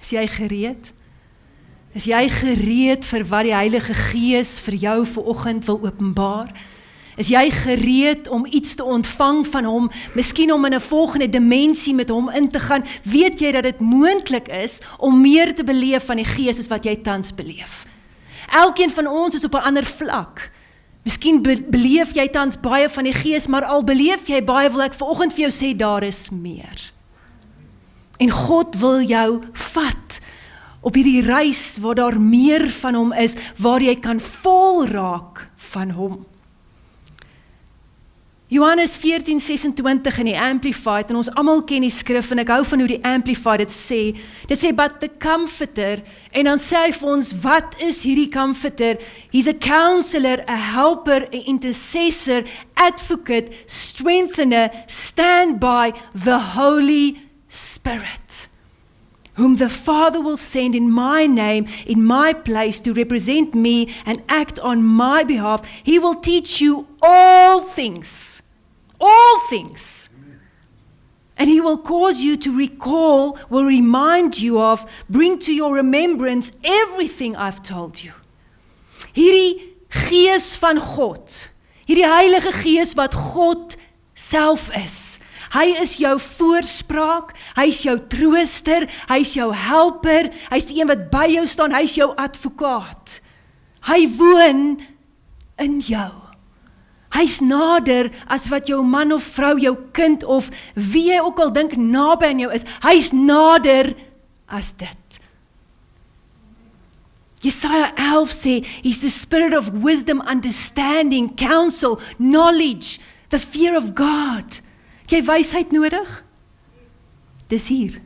Is jy gereed? Is jy gereed vir wat die Heilige Gees vir jou vanoggend wil openbaar? Is jy gereed om iets te ontvang van hom, miskien om in 'n volgende dimensie met hom in te gaan? Weet jy dat dit moontlik is om meer te beleef van die Gees as wat jy tans beleef? Elkeen van ons is op 'n ander vlak. Miskien beleef jy tans baie van die Gees, maar al beleef jy baie, wil ek vanoggend vir jou sê, daar is meer. En God wil jou vat op hierdie reis waar daar meer van hom is, waar jy kan vol raak van hom. Johannes 14:26 in die Amplified, en ons almal ken die skrif, en ek hou van hoe die Amplified dit sê, but the Comforter, en dan sê hy vir ons, wat is hierdie Comforter? He's a counselor, a helper, an intercessor, advocate, strengthener, standby, the Holy Spirit, whom the Father will send in my name, in my place, to represent me and act on my behalf. He will teach you all things, and he will cause you to recall, will remind you of, bring to your remembrance everything I've told you. Hierdie Gees van God, hierdie Heilige Gees wat God self is, hy is jou voorspraak, hy is jou trooster, hy is jou helper, hy is die een wat by jou staan, hy is jou advokaat. Hy woon in jou. Hy is nader as wat jou man of vrou, jou kind of wie jy ook al dink naby aan jou is. Hy is nader as dit. Jesaja 11 sê, he's the spirit of wisdom, understanding, counsel, knowledge, the fear of God. Het jy wysheid nodig? Dis hier.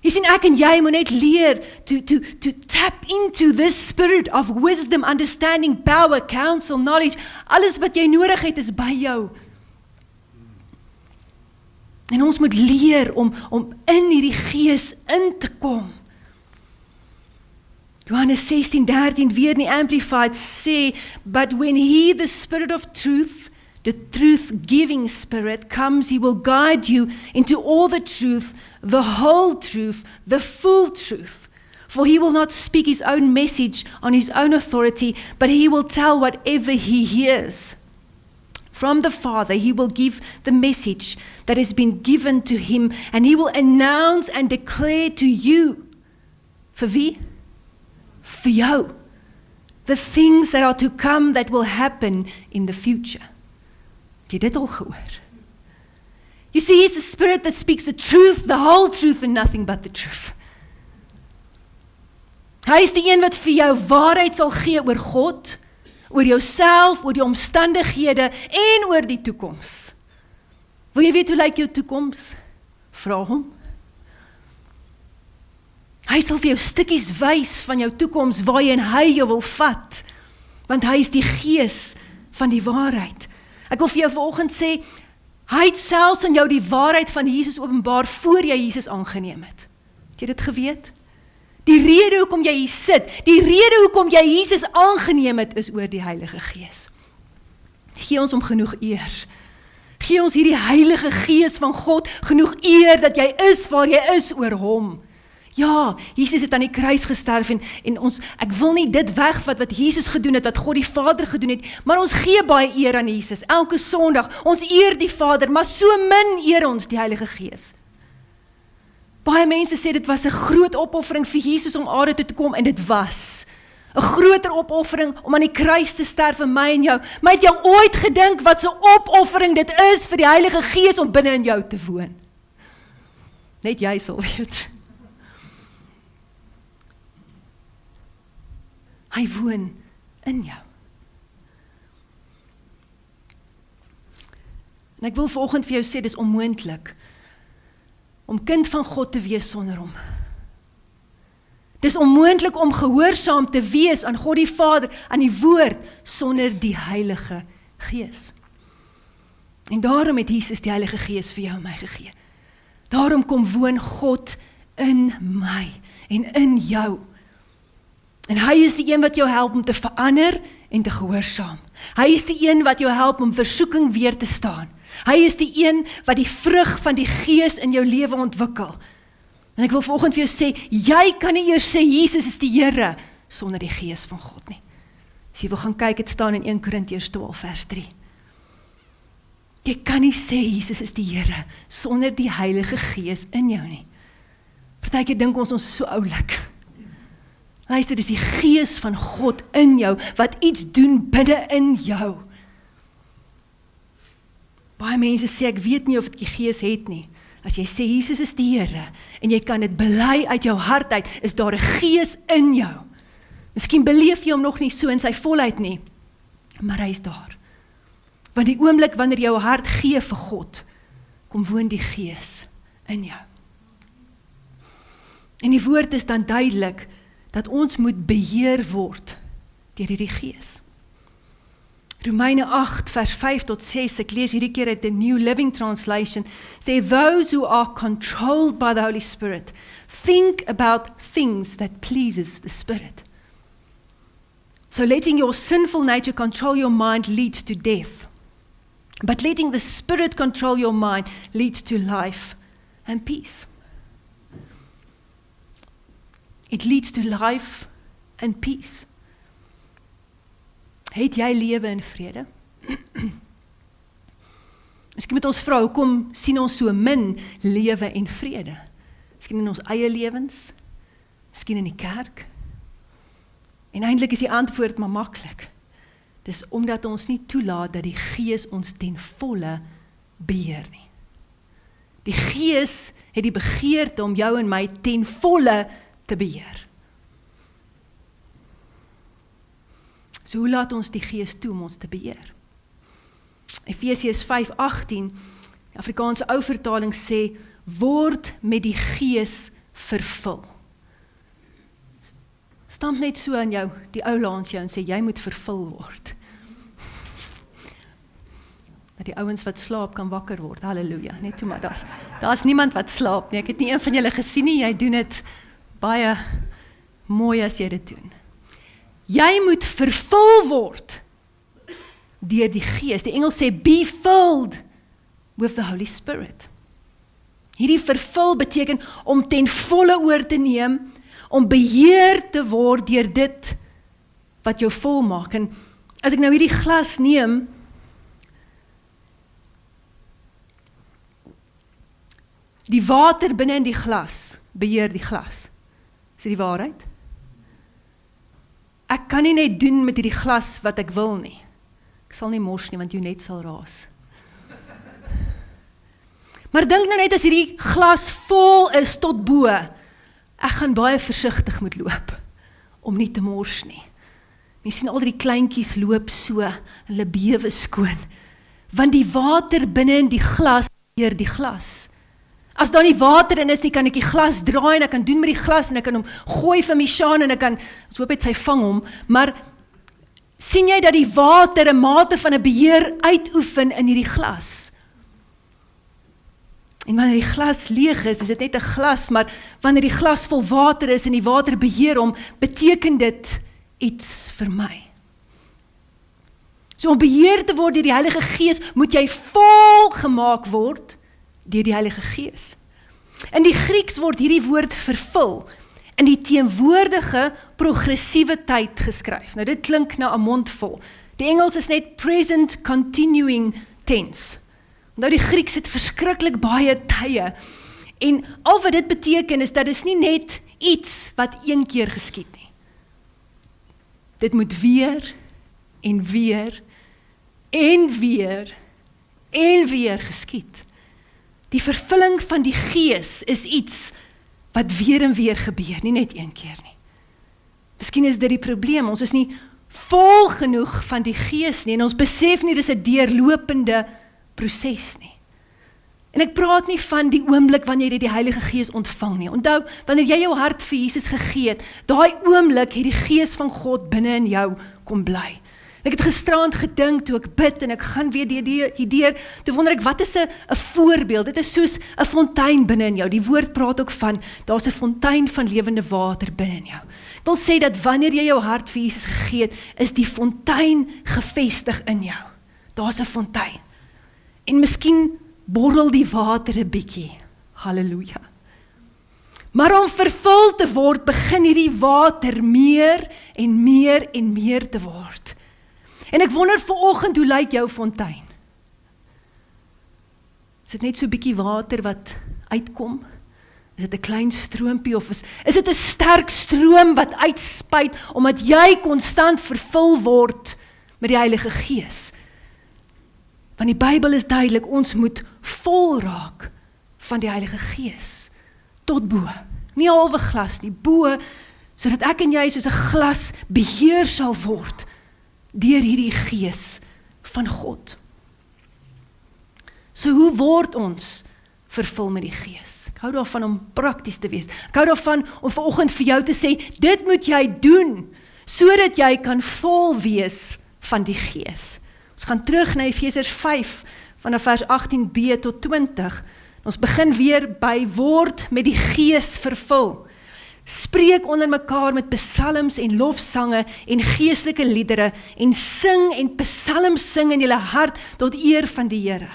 Jy sien, ek en jy moet net leer to tap into this spirit of wisdom, understanding, power, counsel, knowledge. Alles wat jy nodig het is by jou. En ons moet leer om in hierdie Gees in te kom. Johannes 16:13 weer in die Amplified sê, but when he, the Spirit of truth, the truth-giving Spirit comes, he will guide you into all the truth, the whole truth, the full truth. For he will not speak his own message on his own authority, but he will tell whatever he hears. From the Father, he will give the message that has been given to him, and he will announce and declare to you. Vir wie? Vir jou. The things that are to come that will happen in the future. Het jy dit al gehoor? You see, he's the Spirit that speaks the truth, the whole truth, and nothing but the truth. Hy is die een wat vir jou waarheid sal gee oor God, oor jouself, oor die omstandighede en oor die toekoms. Wil jy weet hoe lyk jou toekoms? Vra hom. Hy sal vir jou stukkies wys van jou toekoms waarheen hy jou wil vat, want hy is die Gees van die waarheid. Ek wil vir jou vanoggend sê, hy het selfs aan jou die waarheid van Jesus openbaar voor jy Jesus aangeneem het. Het jy dit geweet? Die rede hoekom jy hier sit, die rede hoekom jy Jesus aangeneem het, is oor die Heilige Gees. Gee ons hom genoeg eer. Gee ons hierdie Heilige Gees van God genoeg eer dat jy is waar jy is oor hom. Ja, Jesus het aan die kruis gesterf en ons, ek wil nie dit wegvat wat Jesus gedoen het, wat God die Vader gedoen het, maar ons gee baie eer aan Jesus. Elke Sondag, ons eer die Vader, maar so min eer ons die Heilige Gees. Baie mense sê dit was 'n groot opoffering vir Jesus om aarde toe te kom, en dit was 'n groter opoffering om aan die kruis te sterf vir my en jou. Maar het jy ooit gedink wat so opoffering dit is vir die Heilige Gees om binne in jou te woon? Net jy sal weet. Hy woon in jou. En ek wil vanoggend vir jou sê, dis onmoontlik om kind van God te wees sonder hom. Dis onmoontlik om gehoorsaam te wees aan God die Vader, aan die woord, sonder die Heilige Gees. En daarom het Jesus die Heilige Gees vir jou en my gegee. Daarom kom woon God in my en in jou. En hy is die een wat jou help om te verander en te gehoorsaam. Hy is die een wat jou help om versoeking weer te staan. Hy is die een wat die vrug van die Gees in jou lewe ontwikkel. En ek wil vanoggend vir jou sê, jy kan nie eers sê, Jesus is die Here, sonder die Gees van God nie. As jy wil gaan kyk, het staan in 1 Korintiërs 12 vers 3. Jy kan nie sê, Jesus is die Here, sonder die Heilige Gees in jou nie. Partykeer dink ons is so oulik. Luister, dis die Gees van God in jou, wat iets doen binne in jou. Baie mense sê, ek weet nie of ek die Gees het nie. As jy sê, Jesus is die Here, en jy kan dit bely uit jou hart uit, is daar 'n Gees in jou. Miskien beleef jy hom nog nie so in sy volheid nie, maar hy is daar. Want die oomblik wanneer jou hart gee vir God, kom woon die Gees in jou. En die woord is dan duidelik, dat ons moet beheer word deur hierdie Gees. Romeine 8 vers 5 tot 6, ek lees hierdie keer uit the New Living Translation, sê, those who are controlled by the Holy Spirit, think about things that pleases the Spirit. So letting your sinful nature control your mind leads to death. But letting the Spirit control your mind leads to life and peace. It leads to life and peace. Het jy lewe in vrede? Miskien moet ons vra, hoekom sien ons so min lewe en vrede? Miskien in ons eie lewens, miskien in die kerk. En eintlik is die antwoord maar maklik. Dis omdat ons nie toelaat dat die Gees ons ten volle beheer nie. Die Gees het die begeerte om jou en my ten volle te beheer. So hoe laat ons die Gees toe om ons te beheer? Efesiërs 5:18, die Afrikaanse ou vertaling sê, word met die Gees vervul. Stamp net so aan jou, die ou langs jou en sê, jy moet vervul word. Dat die ouens wat slaap kan wakker word, halleluja, net toe maar, daar's niemand wat slaap nie, ek het nie een van julle gesien nie, jy doen dit baie mooi as jy dit doen. Jy moet vervul word deur die Gees. Die Engels sê, be filled with the Holy Spirit. Hierdie vervul beteken om ten volle oor te neem, om beheer te word deur dit wat jou vol maak. En as ek nou hierdie glas neem, die water binne in die glas beheer die glas. Is dit die waarheid? Ek kan nie net doen met hierdie glas wat ek wil nie. Ek sal nie mors nie, want jou net sal raas. Maar dink nou net as hierdie glas vol is tot bo, ek gaan baie versigtig moet loop, om nie te mors nie. Mens sien al die kleintjies loop so, hulle bewe skoon, want die water binne in die glas beheer die glas. As daar nie water in is nie, kan ek die glas draai en ek kan doen met die glas en ek kan hom gooi vir Mishaan en ek kan, ons hoop het sy vang hom, maar sien jy dat die water 'n mate van 'n beheer uitoefen in hierdie glas? En wanneer die glas leeg is dit net 'n glas, maar wanneer die glas vol water is en die water beheer hom, beteken dit iets vir my. So om beheer te word deur die Heilige Gees, moet jy vol gemaak word deur die Heilige Gees. In die Grieks word hierdie woord vervul in die teenwoordige progressiewe tyd geskryf. Nou dit klink na 'n mond vol. Die Engels is net present continuing tense. Nou die Grieks het verskriklik baie tye. En al wat dit beteken is dat dit nie net iets wat een keer geskied nie. Dit moet weer en weer en weer en weer geskied. Die vervulling van die Gees is iets wat weer en weer gebeur, nie net een keer nie. Miskien is dit die probleem, ons is nie vol genoeg van die Gees nie, en ons besef nie, dis 'n deurlopende proses nie. En ek praat nie van die oomblik wanneer jy die Heilige Gees ontvang nie. Onthou, wanneer jy jou hart vir Jesus gegee het, daai oomblik het die Gees van God binne in jou kom bly. Ek het gisterand gedink toe ek bid en ek gaan weer deur, toe wonder ek, wat is 'n voorbeeld? Dit is soos 'n fontein binne in jou. Die woord praat ook van, daar's 'n fontein van lewende water binne in jou. Ek wil sê dat wanneer jy jou hart vir Jesus gegee het, is die fontein gevestig in jou. Daar's 'n fontein. En miskien borrel die water 'n bietjie. Halleluja. Maar om vervul te word, begin hierdie water meer en meer en meer te word. En ek wonder vanoggend, hoe lyk jou fontein? Is dit net so 'n bietjie water wat uitkom? Is dit 'n klein stroompie of is dit 'n sterk stroom wat uitspuit omdat jy konstant vervul word met die Heilige Gees? Want die Bybel is duidelik, ons moet vol raak van die Heilige Gees tot bo. Nie 'n halwe glas nie, bo, sodat ek en jy soos 'n glas beheer sal word deur hierdie Gees van God. So hoe word ons vervul met die Gees? Ek hou daarvan om prakties te wees. Ek hou daarvan om vanoggend vir jou te sê, dit moet jy doen, sodat jy kan vol wees van die Gees. Ons gaan terug na Efesiërs 5, vanaf vers 18b tot 20. Ons begin weer by word met die Gees vervul. Spreek onder mekaar met psalms en lofsange en geestelike liedere en sing en psalms sing in julle hart tot eer van die Here.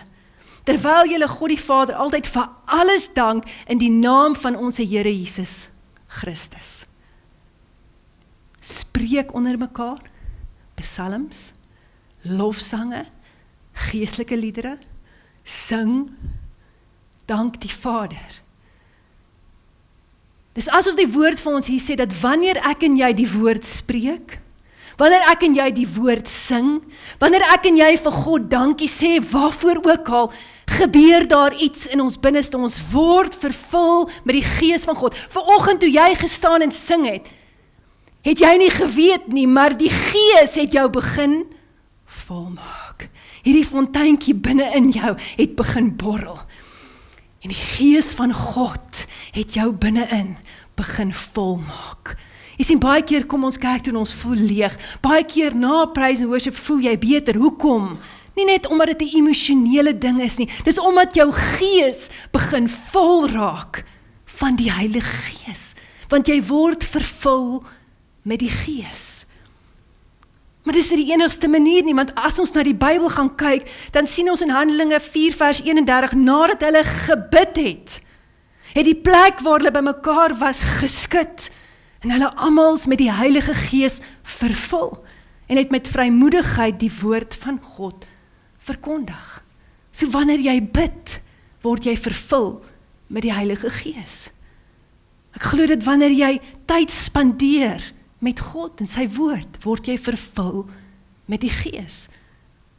Terwyl julle God die Vader altyd vir alles dank in die naam van ons Here Jesus Christus. Spreek onder mekaar, psalms, lofsange, geestelike liedere, sing, dank die Vader. Dis asof die woord vir ons hier sê, dat wanneer ek en jy die woord spreek, wanneer ek en jy die woord sing, wanneer ek en jy vir God dankie sê, waarvoor ook al, gebeur daar iets in ons binneste, ons word vervul met die Gees van God. Vanoggend toe jy gestaan en sing het jy nie geweet nie, maar die Gees het jou begin volmaak. Hierdie fonteintjie binne in jou het begin borrel. En die Gees van God het jou binne-in begin volmaak. Jy sien, baie keer kom ons kerk toe en ons voel leeg. Baie keer na praise and worship voel jy beter. Hoekom? Nie net omdat dit 'n emosionele ding is nie. Dis omdat jou gees begin vol raak van die Heilige Gees. Want jy word vervul met die Gees. Maar dis nie die enigste manier nie, want as ons na die Bybel gaan kyk, dan sien ons in Handelinge 4 vers 31, nadat hulle gebid het die plek waar hulle bymekaar was geskud, en hulle almal met die Heilige Gees vervul, en het met vrymoedigheid die woord van God verkondig. So wanneer jy bid, word jy vervul met die Heilige Gees. Ek glo dit wanneer jy tyd spandeer met God en sy woord, word jy vervul met die Gees.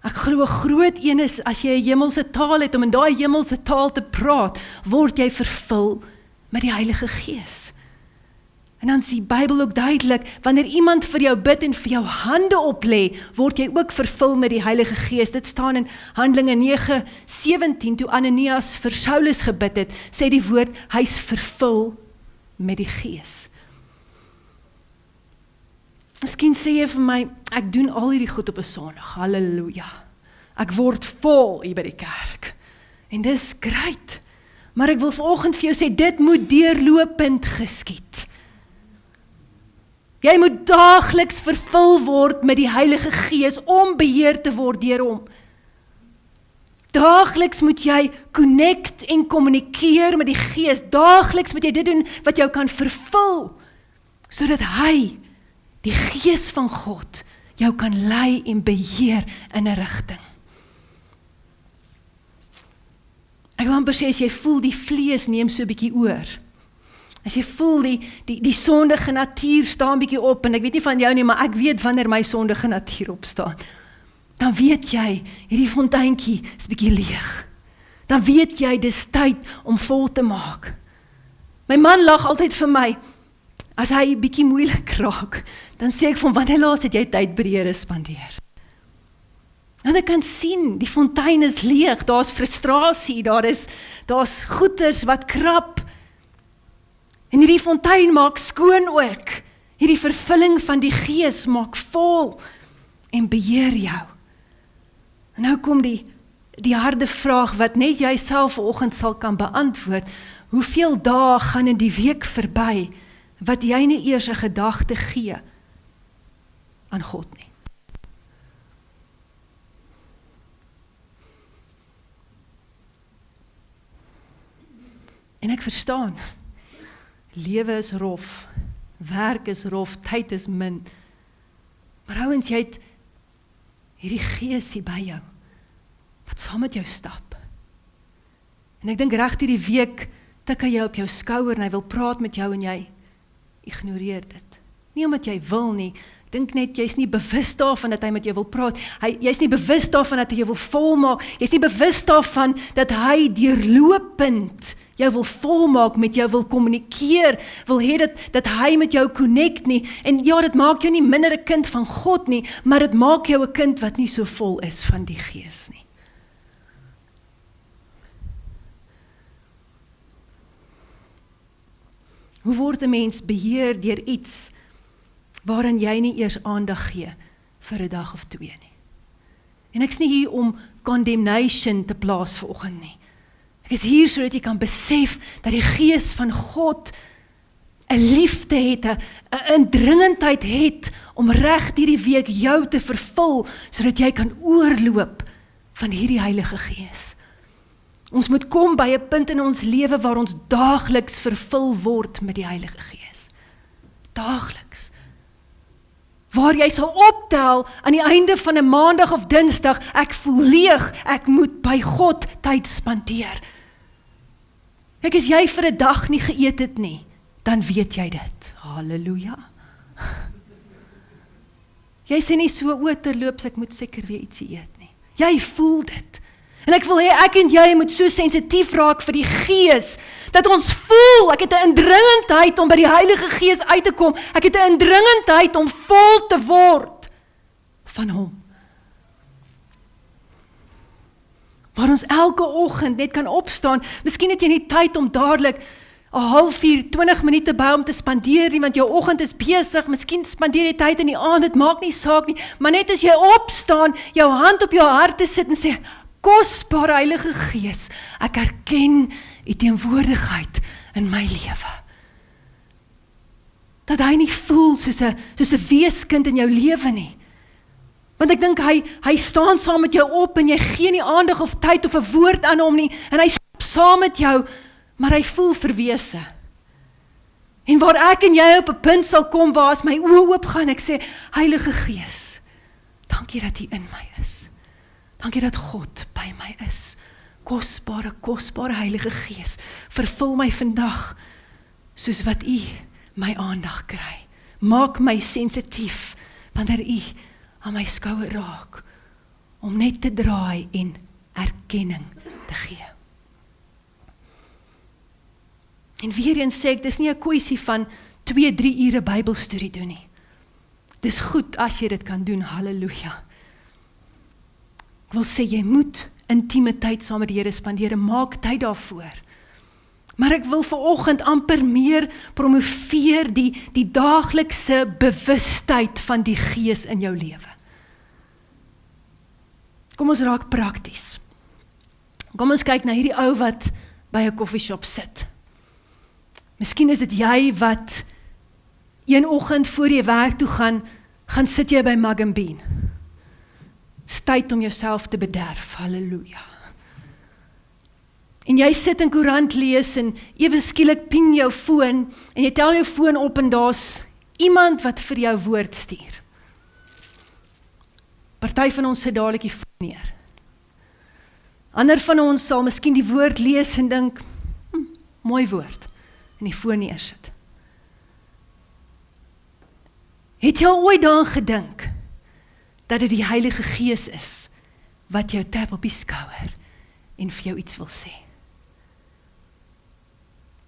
Ek glo 'n groot een is, as jy 'n hemelse taal het, om in daai hemelse taal te praat, word jy vervul met die Heilige Gees. En dan is die Bybel ook duidelik, wanneer iemand vir jou bid en vir jou hande oplê, word jy ook vervul met die Heilige Gees. Dit staan in Handelinge 9:17, toe Ananias vir Saulus gebid het, sê die woord, hy's vervul met die Gees. Miskien sê jy vir my, ek doen al hierdie goed op 'n Sondag, halleluja. Ek word vol hier by die kerk. En dis great. Maar ek wil vanoggend vir jou sê, dit moet deurlopend geskied. Jy moet daagliks vervul word met die Heilige Gees om beheer te word deur hom. Daagliks moet jy connect en kommunikeer met die Gees. Daagliks moet jy dit doen wat jou kan vervul, sodat hy, die Gees van God, jou kan lei en beheer in 'n rigting. Ek wil amper sê, as jy voel die vlees neem so 'n bietjie oor, as jy voel die sondige natuur staan bietjie op, en ek weet nie van jou nie, maar ek weet wanneer my sondige natuur opstaan, dan weet jy, hierdie fonteintjie is bietjie leeg. Dan weet jy, dis tyd om vol te maak. My man lag altyd vir my, as hy bietjie moeilik raak, dan sê ek van, wanneer laas het jy tyd by die Here spandeer? En ek kan sien, die fontein is leeg, daar's frustrasie, daar's goeters wat krap, en hierdie fontein maak skoon ook. Hierdie vervulling van die Gees maak vol en beheer jou. En nou kom die harde vraag wat net jy self vanoggend sal kan beantwoord. Hoeveel dae gaan in die week verby wat jy nie eers 'n gedagte gee aan God nie? En ek verstaan. Lewe is rof, werk is rof, tyd is min. Maar ouens, jy het hierdie Gees hier by jou, wat saam met jou stap. En ek dink reg hierdie week, tik hy jou op jou skouer en hy wil praat met jou en jy ignoreer dit. Nie omdat jy wil nie, ek dink net, jy's nie bewus daarvan dat hy met jou wil praat, jy's nie bewus daarvan dat hy jou wil volmaak, jy's nie bewus daarvan dat hy deurlopend jou wil volmaak, met jou wil kommunikeer, wil hê dat hy met jou connect nie, en ja, dit maak jou nie minder 'n kind van God nie, maar dit maak jou 'n kind wat nie so vol is van die Gees nie. Hoe word 'n mens beheer deur iets waarin jy nie eers aandag gee vir 'n dag of 2 nie? En ek's nie hier om condemnation te plaas vanoggend nie. Ek is hier sodat jy kan besef dat die Gees van God 'n liefde het, 'n indringendheid het om reg hierdie week jou te vervul, sodat jy kan oorloop van hierdie Heilige Gees. Ons moet kom by 'n punt in ons lewe waar ons daagliks vervul word met die Heilige Gees. Daagliks. Waar jy sal optel aan die einde van 'n maandag of dinsdag, ek voel leeg, ek moet by God tyd spandeer. Kyk, as jy vir 'n dag nie geëet het nie, dan weet jy dit. Halleluja. Jy sê nie so, terloops, ek moet seker weer ietsie eet nie. Jy voel dit. En ek wil hê, ek en jy moet so sensitief raak vir die Gees, dat ons voel, ek het 'n indringendheid om by die Heilige Gees uit te kom, ek het 'n indringendheid om vol te word van hom. Waar ons elke oggend net kan opstaan, miskien het jy nie tyd om dadelik 'n halfuur, 20 minute by hom te spandeer nie, want jou oggend is besig, miskien spandeer jy tyd in die aand, dit maak nie saak nie, maar net as jy opstaan, jou hand op jou hart te sit en sê, kosbare Heilige Gees, ek erken u teenwoordigheid in my lewe. Dat hy nie voel soos 'n weeskind in jou lewe nie. Want ek dink hy staan saam met jou op en jy gee nie aandag of tyd of 'n woord aan hom nie, en hy stap saam met jou, maar hy voel verwese. En waar ek en jy op 'n punt sal kom waar as my oë oop gaan, ek sê, Heilige Gees, dankie dat u in my is. Dankie dat God by my is. Kosbare Heilige Gees, vervul my vandag soos wat u my aandag kry. Maak my sensitief wanneer u aan my skouer raak, om net te draai en erkenning te gee. En weer eens sê ek, dis nie 'n kwessie van 2-3 ure Bybelstudie doen nie. Dis goed as jy dit kan doen, halleluja. Ek wil sê, jy moet intieme tyd saam met die Here spandeer en maak tyd daarvoor. Maar ek wil vanoggend amper meer promoveer die daaglikse bewustheid van die Gees in jou lewe. Kom ons raak prakties. Kom ons kyk na hierdie ou wat by 'n koffieshop sit. Miskien is dit jy wat een oggend voor jy werk toe gaan sit jy by Mug & Bean. Dis tyd om jouself te bederf, halleluja. En jy sit in koerant lees en ewe skielik ping jou foon en jy tel jou foon op en daar's iemand wat vir jou woord stuur. Party van ons sit dadelik die foon neer. Ander van ons sal miskien die woord lees en dink, mooi woord, en die foon neersit. Het jy al ooit daaraan gedink dat dit die Heilige Gees is wat jou tap op die skouer en vir jou iets wil sê?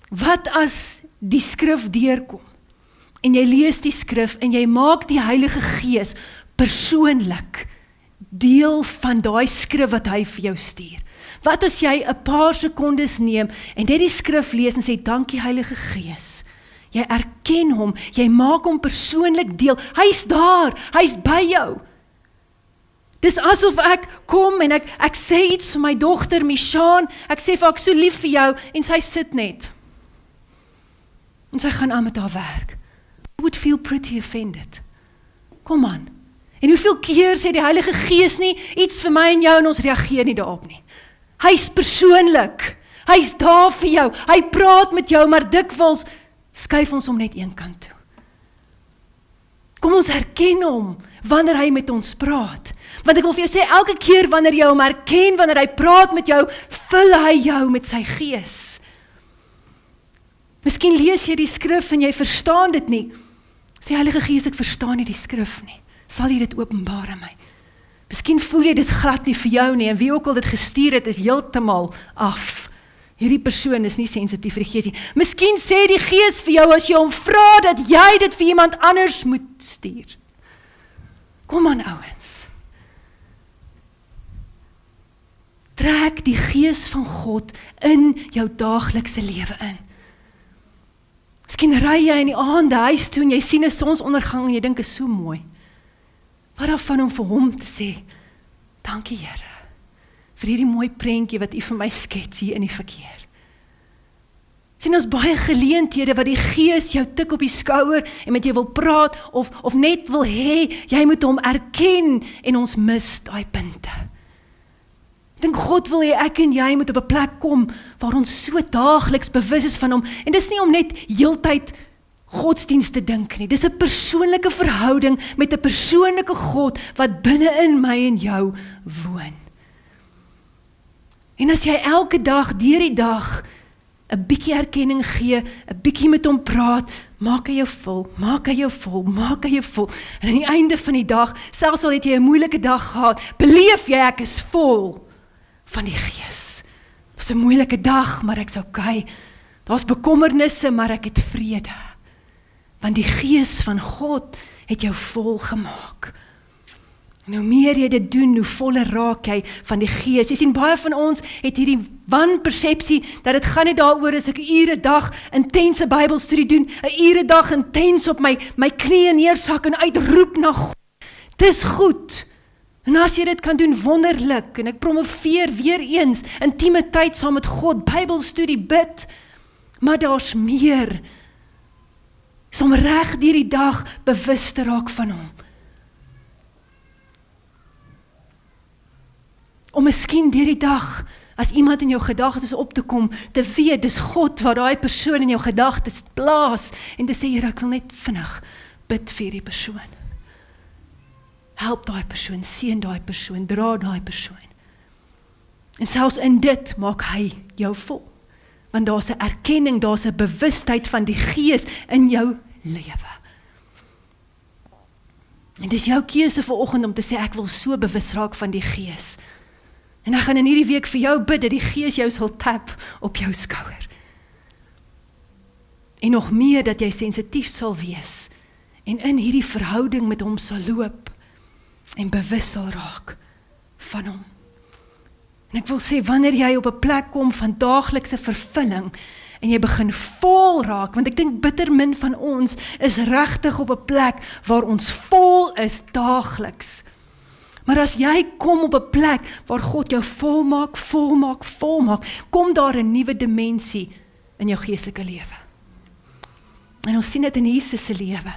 Wat as die skrif deurkom en jy lees die skrif en jy maak die Heilige Gees persoonlik deel van daai skrif wat hy vir jou stuur? Wat as jy 'n paar sekondes neem en net die skrif lees en sê, dankie Heilige Gees, jy erken hom, jy maak hom persoonlik deel, hy's daar, hy's by jou. Dis asof ek kom en ek sê iets vir my dogter Mishaan, ek sê vir ek so lief vir jou, en sy sit net. En sy gaan aan met haar werk. I would feel pretty offended. Kom aan. En hoeveel keer sê die Heilige Gees nie iets vir my en jou en ons reageer nie daarop nie. Hy's persoonlik. Hy's daar vir jou. Hy praat met jou, maar dikwels skuif ons hom net een kant toe. Kom ons herken hom, wanneer hy met ons praat. Want ek wil vir jou sê, elke keer wanneer jy hom herken, wanneer hy praat met jou, vul hy jou met sy gees. Miskien lees jy die skrif en jy verstaan dit nie. Sê Heilige Gees, ek verstaan nie die skrif nie. Sal jy dit openbaar aan my? Miskien voel jy dis glad nie vir jou nie, en wie ook al dit gestuur het, is heeltemal af. Hierdie persoon is nie sensitief vir die Gees nie. Miskien sê die Gees vir jou, as jy hom vra, dat jy dit vir iemand anders moet stuur. Kom aan, ouens. Trek die Gees van God in jou daaglikse lewe in. Miskien ry jy in die aande huis toe en jy sien 'n sonsondergang en jy dink is so mooi. Wat daarvan om vir hom te sê, dankie Here, vir hierdie mooi prentjie wat U vir my skets hier in die verkeer. Sien, ons baie geleenthede wat die Gees jou tik op die skouer en met jou wil praat of net wil hê, jy moet hom erken en ons mis daai punte. Ek dink God wil hê ek en jy moet op 'n plek kom waar ons so daagliks bewus is van hom. En dis nie om net heeltyd godsdienst te dink nie. Dis 'n persoonlike verhouding met 'n persoonlike God wat binne in my en jou woon. En as jy elke dag, deur die dag, 'n bietjie erkenning gee, 'n bietjie met hom praat, maak hy jou vol, maak hy jou vol, maak hy jou vol. En aan die einde van die dag, selfs al het jy 'n moeilike dag gehad, beleef jy ek is vol van die Gees. Dit was 'n moeilike dag, maar ek's okay. Daar's bekommernisse, maar ek het vrede. Want die Gees van God het jou vol gemaak. En hoe meer jy dit doen, hoe voller raak jy van die Gees. Jy sien, baie van ons het hierdie wanpersepsie, dat dit gaan nie daaroor as ek 'n ure dag intense Bybelstudie doen, 'n ure dag intens op my knieë neersak en uitroep na God. Dis goed. En as jy dit kan doen, wonderlik, en ek promoveer weer eens, intieme tyd saam met God, Bybelstudie, bid, maar daar's meer, om reg deur die dag bewus te raak van hom. Om miskien deur die dag, as iemand in jou gedagtes op te kom, te weet, dis God wat daai persoon in jou gedagtes plaas, en te sê, Here, ek wil net vinnig bid vir die persoon. Help daai persoon, seën daai persoon, dra daai persoon. En selfs in dit maak hy jou vol. Want daar's 'n erkenning, daar's 'n bewustheid van die Gees in jou lewe. En dis jou keuse vanoggend om te sê, ek wil so bewus raak van die Gees. En ek gaan in hierdie week vir jou bid, dat die Gees jou sal tap op jou skouer. En nog meer, dat jy sensitief sal wees, en in hierdie verhouding met hom sal loop, en bewus sal raak van hom. En ek wil sê, wanneer jy op 'n plek kom van daaglikse vervulling, en jy begin vol raak, want ek dink bitter min van ons is regtig op 'n plek waar ons vol is daagliks. Maar as jy kom op 'n plek waar God jou volmaak, kom daar 'n nuwe dimensie in jou geestelike lewe. En ons sien dit in Jesus se lewe.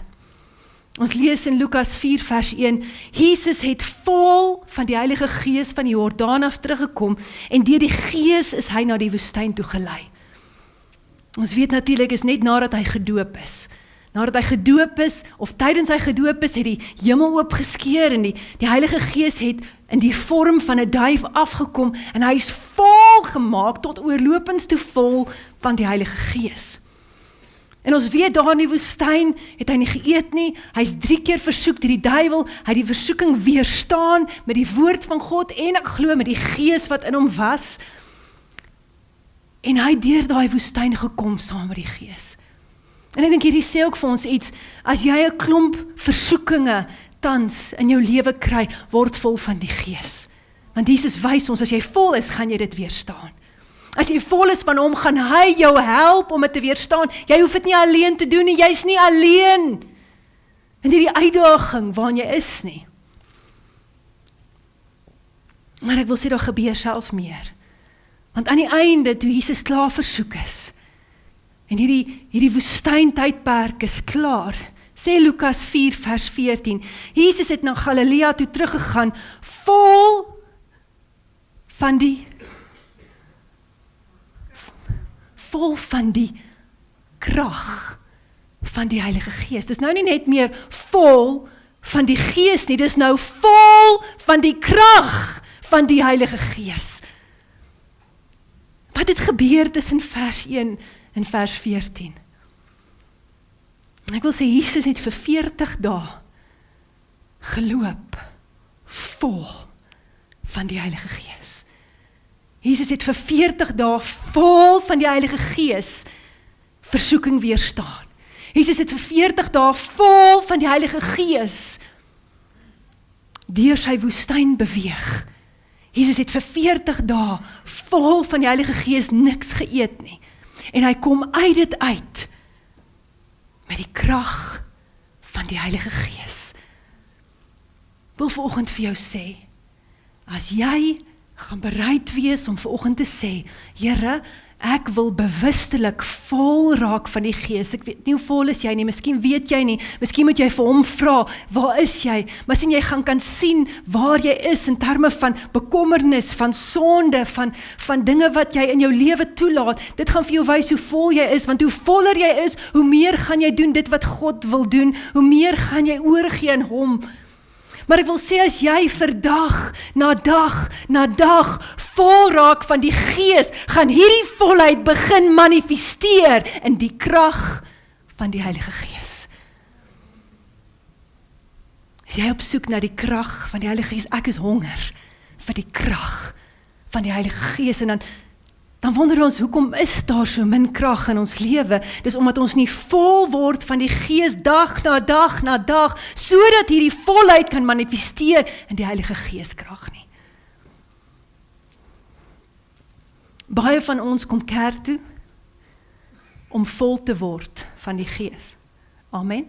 Ons lees in Lukas 4 vers 1, Jesus het vol van die Heilige Gees van die Jordaan af teruggekom, en deur die Gees is hy na die woestyn toe gelei. Ons weet natuurlik is net nadat hy gedoop is. Nadat hy gedoop is, of tydens hy gedoop is, het die hemel oopgeskeur, en die Heilige Gees het in die vorm van 'n duif afgekom, en hy is vol gemaak, tot oorlopends toe vol van die Heilige Gees. En ons weet, daar in die woestyn het hy nie geëet nie, hy is 3 keer versoek deur die duiwel, hy het die versoeking weerstaan met die woord van God, en ek glo met die Gees wat in hom was, en hy het deur daai woestyn gekom saam met die Gees. En ek dink hierdie sê ook vir ons iets, as jy 'n klomp versoekinge tans in jou lewe kry, word vol van die Gees. Want Jesus wys ons, as jy vol is, gaan jy dit weerstaan. As jy vol is van hom, gaan hy jou help om dit te weerstaan. Jy hoef dit nie alleen te doen nie, jy's nie alleen in hierdie uitdaging waarin jy is nie. Maar ek wil sê, daar gebeur selfs meer. Want aan die einde, toe Jesus klaar versoek is, en hierdie woestyntydperk is klaar, sê Lukas 4 vers 14, Jesus het na Galilea toe teruggegaan, vol van die krag van die Heilige Gees. Dis nou nie net meer vol van die Gees nie, dis nou vol van die krag van die Heilige Gees. Wat het gebeur tussen vers 1 en vers 14? Ek wil sê, Jesus het vir 40 dae geloop, vol van die Heilige Gees. Jesus het vir 40 dae vol van die Heilige Gees versoeking weerstaan. Jesus het vir 40 dae vol van die Heilige Gees deur sy woestyn beweeg. Jesus het vir 40 dae vol van die Heilige Gees niks geëet nie. En hy kom uit dit uit met die krag van die Heilige Gees. Ek wil vanoggend vir jou sê, as jy gaan bereid wees om vanoggend te sê, Here, ek wil bewustelik vol raak van die Gees. Ek weet nie hoe vol is jy nie, miskien weet jy nie, miskien moet jy vir hom vra, waar is jy? Maar sien jy kan sien waar jy is in terme van bekommernis, van sonde, van dinge wat jy in jou lewe toelaat. Dit gaan vir jou wys hoe vol jy is, want hoe voller jy is, hoe meer gaan jy doen dit wat God wil doen, hoe meer gaan jy oorgee aan hom. Maar ek wil sê, as jy vir dag na dag vol raak van die Gees, gaan hierdie volheid begin manifesteer in die krag van die Heilige Gees. As jy op soek na die krag van die Heilige Gees, ek is honger vir die krag van die Heilige Gees, en dan wonder ons, hoekom is daar so min krag in ons lewe? Dis omdat ons nie vol word van die Gees dag na dag, sodat hierdie volheid kan manifesteer in die Heilige Gees krag nie. Baie van ons kom kerk toe om vol te word van die Gees. Amen.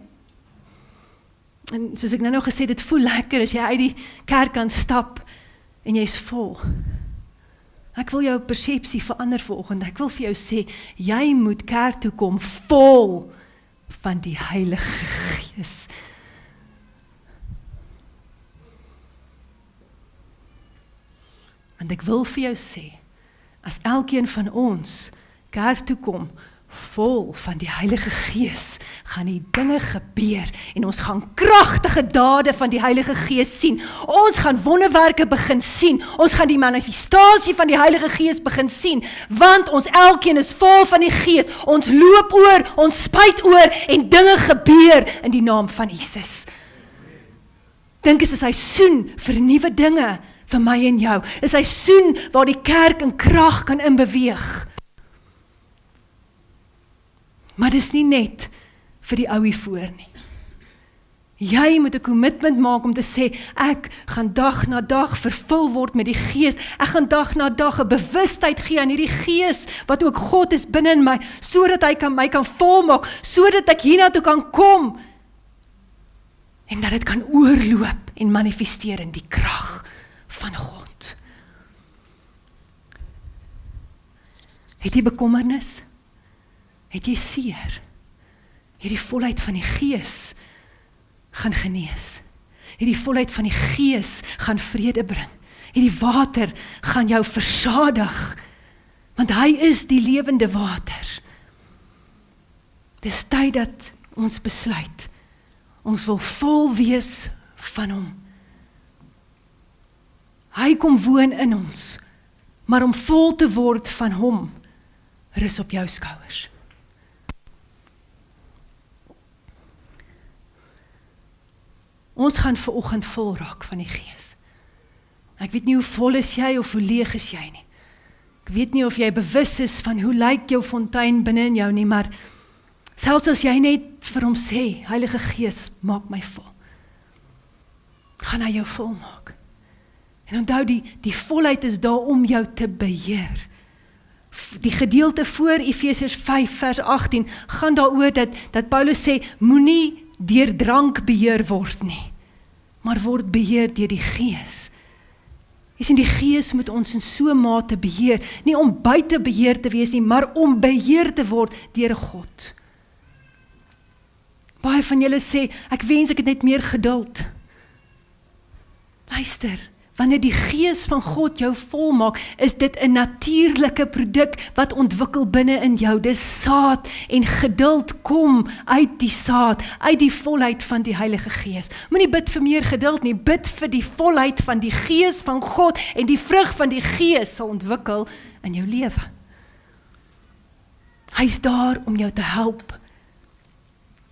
En soos ek nou gesê, dit voel lekker as jy uit die kerk kan stap en jy is vol. Ek wil jou persepsie verander vanoggend. Ek wil vir jou sê, jy moet kerk toe kom vol van die Heilige Gees. Want ek wil vir jou sê, as elkeen van ons kerk toe kom vol van die Heilige Gees, gaan die dinge gebeur en ons gaan kragtige dade van die Heilige Gees sien. Ons gaan wonderwerke begin sien. Ons gaan die manifestasie van die Heilige Gees begin sien, want ons elkeen is vol van die Gees. Ons loop oor, ons spuit oor en dinge gebeur in die naam van Jesus. Dink is 'n seisoen vir nuwe dinge vir my en jou. 'n Seisoen waar die kerk in krag kan inbeweeg. Maar dis nie net vir die ou hier voor nie. Jy moet 'n commitment maak om te sê, ek gaan dag na dag vervul word met die Gees. Ek gaan dag na dag 'n bewustheid gee aan hierdie Gees, wat ook God is binne in my, sodat hy my kan volmaak, sodat ek hiernatoe kan kom, en dat dit kan oorloop en manifesteer in die krag van God. Het jy bekommernis? Het jy seer? Hierdie volheid van die Gees gaan genees. Hierdie volheid van die Gees gaan vrede bring. Hierdie water gaan jou versadig, want hy is die lewende water. Dis tyd dat ons besluit, ons wil vol wees van hom. Hy kom woon in ons, maar om vol te word van hom, rus op jou skouers. Ons gaan vanoggend vol raak van die Gees. Ek weet nie hoe vol is jy of hoe leeg is jy nie. Ek weet nie of jy bewus is van hoe lyk jou fontein binne in jou nie, maar selfs as jy net vir hom sê, Heilige Gees, maak my vol, gaan hy jou vol maak. En onthou, die volheid is daar om jou te beheer. Die gedeelte voor Efesiërs 5 vers 18 gaan daaroor dat Paulus sê, moenie deur drank beheer word nie, maar word beheer deur die Gees. Jy sien, die Gees moet ons in so 'n mate beheer, nie om buite beheer te wees nie, maar om beheer te word deur God. Baie van julle sê, ek wens ek het net meer geduld. Luister, Wanneer die Gees van God jou volmaak, is dit 'n natuurlike produk wat ontwikkel binne in jou. Dis saad en geduld kom uit die saad, uit die volheid van die Heilige Gees. Moenie bid vir meer geduld nie, bid vir die volheid van die Gees van God en die vrug van die Gees sal ontwikkel in jou lewe. Hy is daar om jou te help.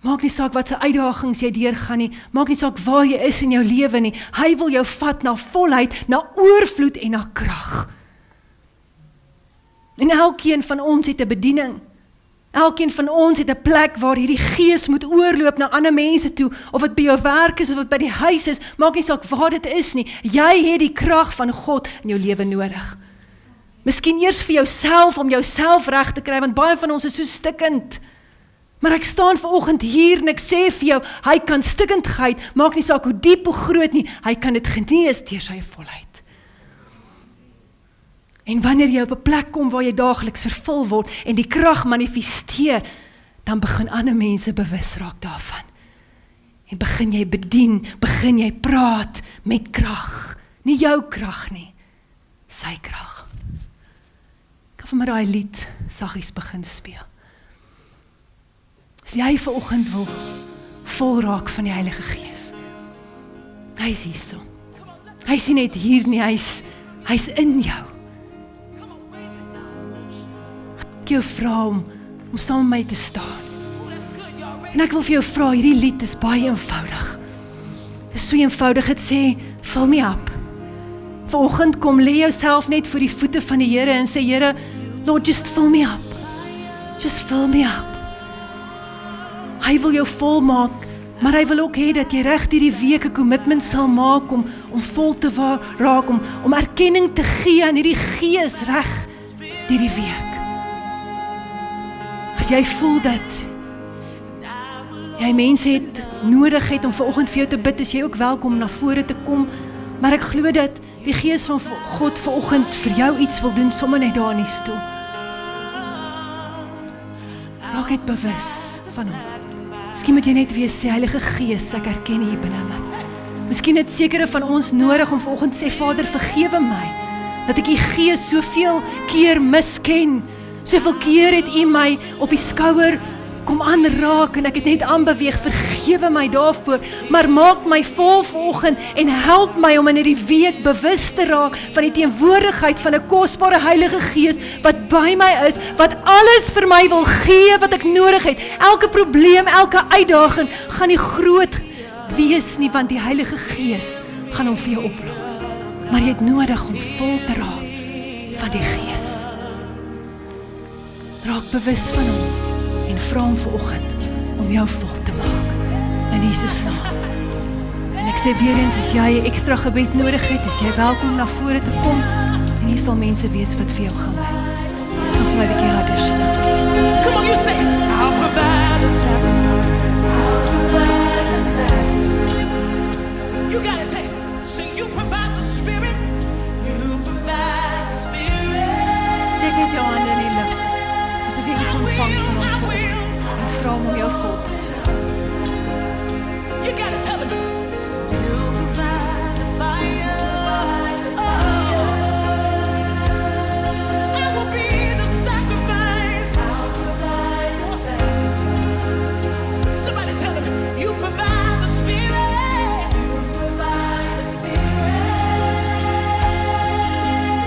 Maak nie saak wat se uitdagings jy deurgaan nie, maak nie saak waar jy is in jou lewe nie, hy wil jou vat na volheid, na oorvloed en na krag. En elkeen van ons het 'n bediening. Elkeen van ons het 'n plek waar hierdie Gees moet oorloop na ander mense toe, of dit by jou werk is, of dit by die huis is, maak nie saak waar dit is nie. Jy het die krag van God in jou lewe nodig. Miskien eers vir jouself, om jouself reg te kry, want baie van ons is so stikkend. Maar ek staan vanoggend hier en ek sê vir jou, hy kan stikkendheid, maak nie saak hoe diep of groot nie, hy kan dit genees deur sy volheid. En wanneer jy op 'n plek kom waar jy daagliks vervul word en die krag manifesteer, dan begin ander mense bewus raak daarvan. En begin jy bedien, begin jy praat met krag. Nie jou krag nie, sy krag. Ek gaan vir my daai lied saggies begin speel. As jy vanoggend wil vol raak van die Heilige Gees, hy is hier so. Hy is nie net hier nie, hy is in jou. Ek jou vra om saam met my te staan. En ek wil vir jou vra, hierdie lied is baie eenvoudig. Dit is so eenvoudig, het sê, fill me up. Vanoggend kom lê jouself net voor die voete van die Here en sê, Here, Lord, just fill me up. Just fill me up. Hy wil jou volmaak, maar hy wil ook hê dat jy reg hierdie week 'n commitment sal maak om vol te raak, om erkenning te gee aan hierdie Gees reg hierdie week. As jy voel dat jy mense nodig het om vanoggend vir jou te bid, is jy ook welkom na vore te kom, maar ek glo dat die Gees van God vanoggend vir jou iets wil doen, sommer net daar in die stoel. Raak net bewus van hom. Miskien moet jy net weer sê, Heilige Gees, ek erken hier binne my. Miskien het sekere van ons nodig om vanoggend sê, Vader, vergewe my, dat ek die Gees soveel keer misken, soveel keer het U my op die skouer kom aanraak en ek het net aanbeweeg, vergewe my daarvoor, maar maak my vol vanoggend en help my om in hierdie week bewus te raak van die teenwoordigheid van 'n kosbare Heilige Gees wat by my is, wat alles vir my wil gee wat ek nodig het. Elke probleem, elke uitdaging gaan nie groot wees nie, want die Heilige Gees gaan hom vir jou oplos. Maar jy het nodig om vol te raak van die Gees. Raak bewus van hom en vra hom vanoggend om jou vol te maak in Jesus naam. En ek sê weer eens, as jy 'n ekstra gebed nodig het, is jy welkom na vore te kom en hier sal mense wees wat vir jou gaan bid. Gaan vir my 'n bietjie harder sing. Come on, you say, I'll provide the sacrifice. I'll provide the sacrifice. You gotta take, so you provide the Spirit. You provide the Spirit. Steek net jou hande in die lug, asof jy iets ontvang van hom vanoggend en vra hom om jou vol te maak. You gotta tell him. You provide the fire. I will be the sacrifice. I'll provide the sacrifice. Somebody tell him, you provide the Spirit. You provide the Spirit.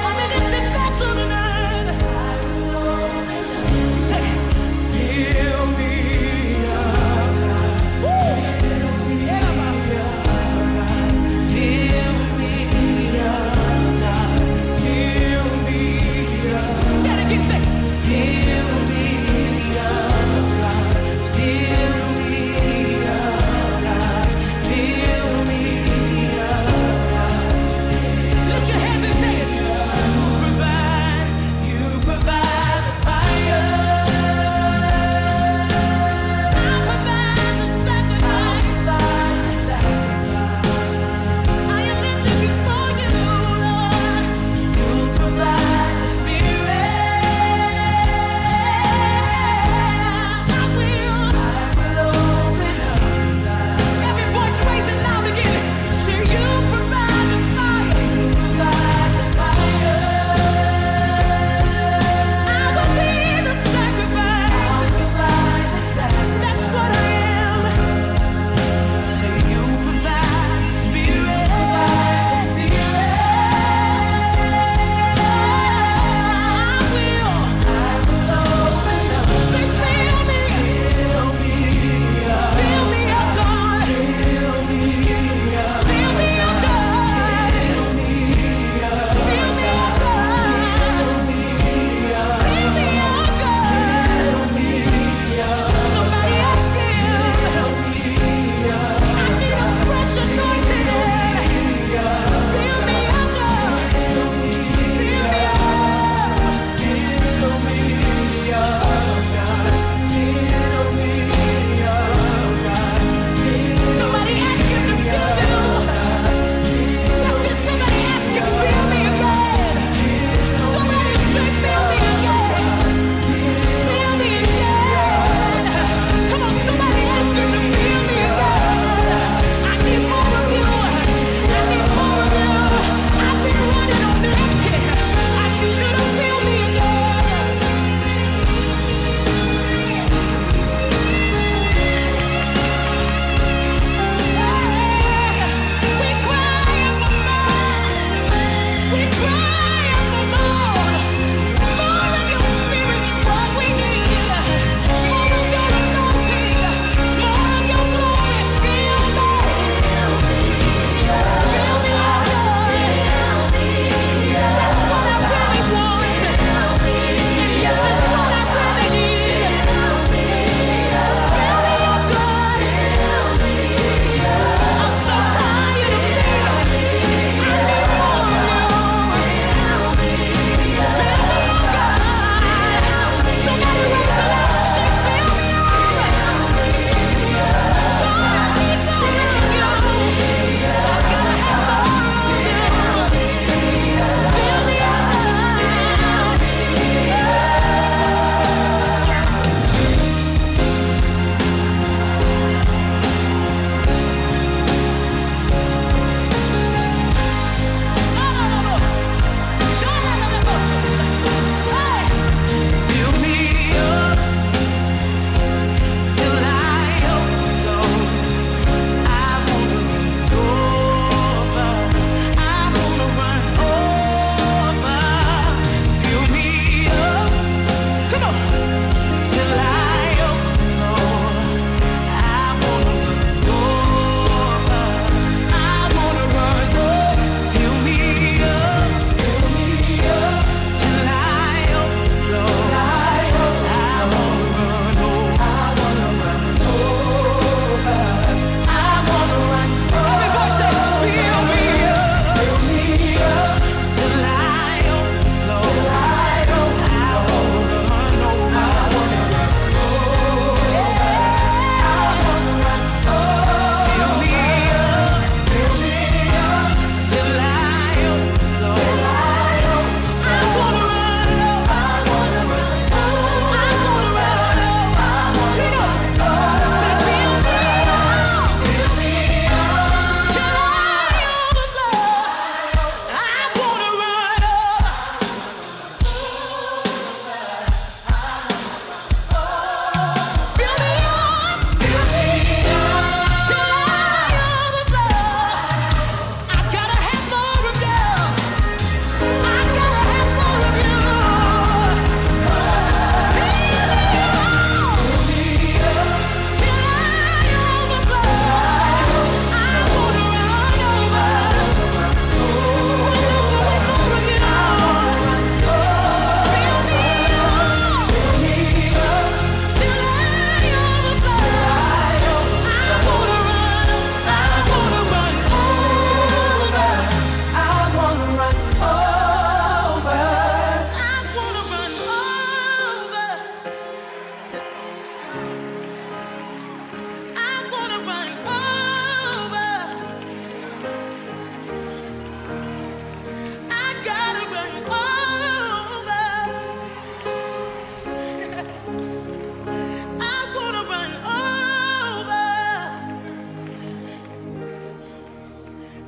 I'm an empty vessel tonight. I will open up. Say, fill me up, God. Fill me up, God. Fill me up, God. Fill me up. Say it again, say, fill me up, God. Fill me up, God.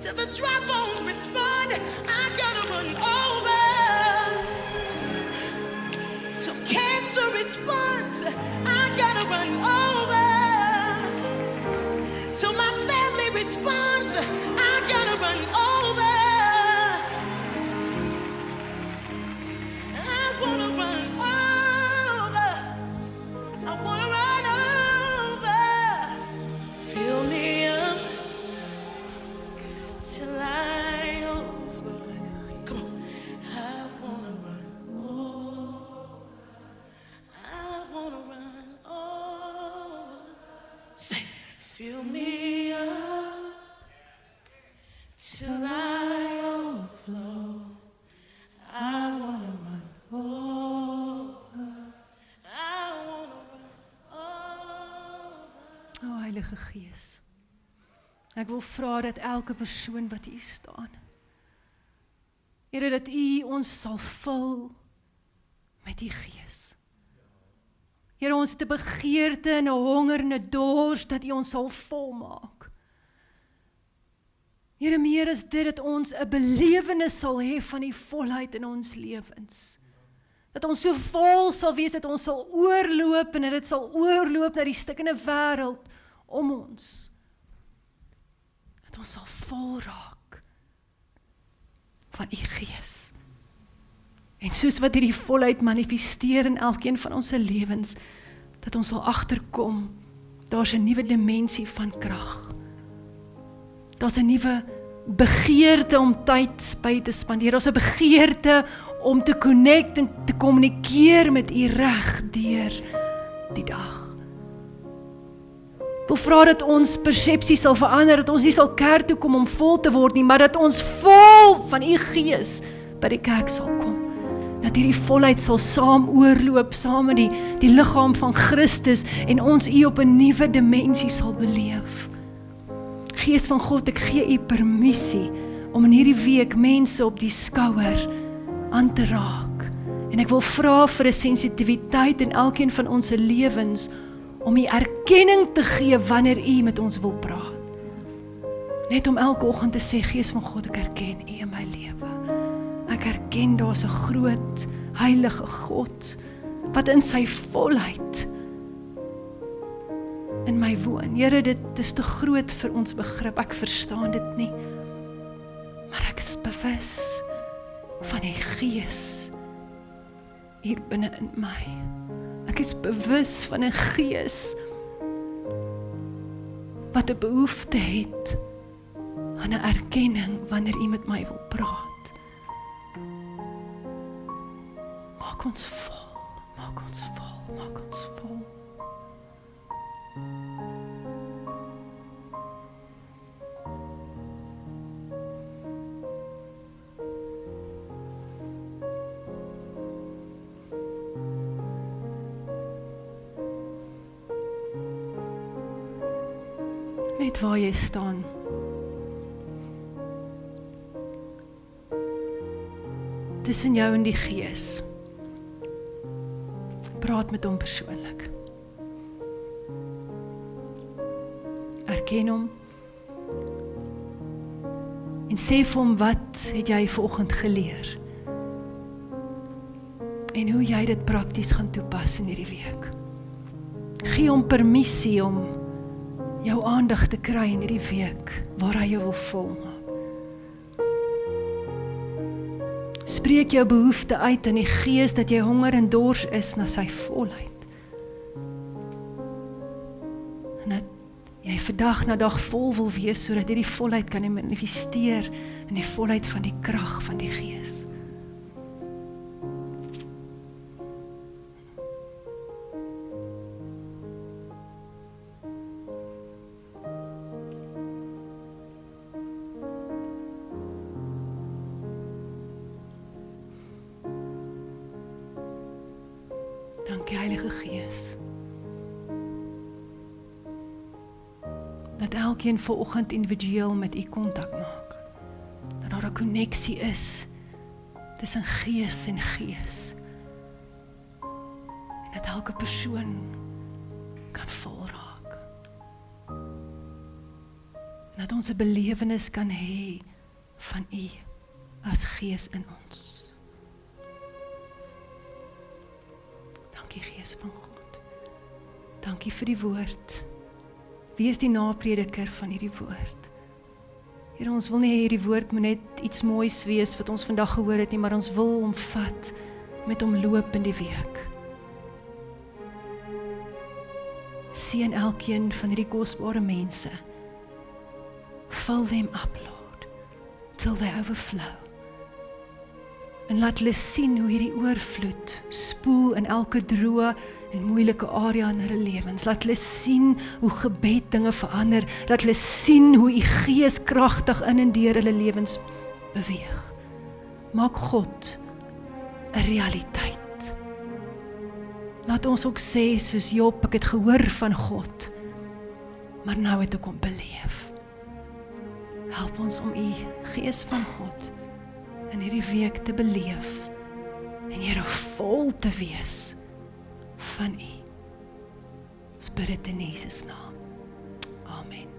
till the dry bones respond. I gotta run over till cancer responds. I gotta run over till my family responds. I gotta run over. I wanna run over. I wanna run over. Fill me up till I overflow. Come on. I wanna run over. I wanna run over. Say, fill me up till I overflow. I wanna run over. I wanna run over. O Heilige Gees, ek wil vra dat elke persoon wat hier staan, Here, dat U ons sal vul met die Gees. Here, ons het 'n begeerte en 'n honger en 'n dors dat U ons sal volmaak. Here, meer as dit, dat ons 'n belewenis sal hê van die volheid in ons lewens. Dat ons so vol sal wees, dat ons sal oorloop en dat dit sal oorloop na die stukkende wêreld om ons. Dat ons sal vol raak van U Gees. En soos wat hierdie volheid manifesteer in elkeen van ons se lewens, dat ons sal agterkom, daar's 'n nuwe dimensie van krag. Daar's 'n nuwe begeerte om tyd by te spandeer. Daar's 'n begeerte om te connect en te kommunikeer met U reg deur die dag. Ek wil vra dat ons persepsie sal verander, dat ons nie sal kerk toe kom om vol te word nie, maar dat ons vol van U Gees by die kerk sal kom. Dat hierdie volheid sal saam oorloop, saam met die liggaam van Christus en ons U op 'n nuwe dimensie sal beleef. Gees van God, ek gee U permissie om in hierdie week mense op die skouer aan te raak. En ek wil vra vir 'n sensitiwiteit in elkeen van ons se lewens om U erkenning te gee wanneer U met ons wil praat. Net om elke oggend te sê, Gees van God, ek erken U in my lewe. Ek erken daar's 'n groot, heilige God wat in sy volheid in my woon. Here, dit is te groot vir ons begrip. Ek verstaan dit nie. Maar ek is bewus van die Gees hier binne in my. Ek is bewus van 'n Gees wat 'n behoefte het aan 'n erkenning wanneer U met my wil praat. Maak ons vol, maak ons vol, maak ons vol. Net waar jy staan. Tussen jou en die Gees. Praat met hom persoonlik. Erken hom. En sê vir hom, wat het jy vanoggend geleer? En hoe jy dit prakties gaan toepas in hierdie week. Gee hom permissie om jou aandag te kry in hierdie week, waar hy jou wil volmaak. Spreek jou behoefte uit in die Gees, dat jy honger en dors is na sy volheid. En dat jy vir dag na dag vol wil wees, sodat hierdie volheid kan manifesteer in die volheid van die krag van die Gees. Dankie, Heilige Gees. Dat elkeen vanoggend individueel met U kontak maak. Dat daar 'n koneksie is tussen Gees en Gees. En dat elke persoon kan vol raak. dat ons 'n belewenis kan hê van U as Gees in ons. Dankie Gees van God. Dankie vir die woord. Wie is die naprediker van hierdie woord? Here, ons wil nie hê hierdie woord moet net iets moois wees wat ons vandag gehoor het nie, maar ons wil hom vat met hom loop in die week. Seën elkeen van hierdie kosbare mense. Fill them up, Lord, till they overflow. En laat hulle sien hoe hierdie oorvloed spoel in elke droë en moeilike area in hulle lewens. Laat hulle sien hoe gebed dinge verander. Laat hulle sien hoe U Gees kragtig in en deur hulle lewens beweeg. Maak God 'n realiteit. Laat ons ook sê soos Job, ek het gehoor van God, maar nou het ek hom beleef. Help ons om U Gees van God in hierdie week te beleef en Here vol te wees van U. Ons bid dit in Jesus naam. Amen.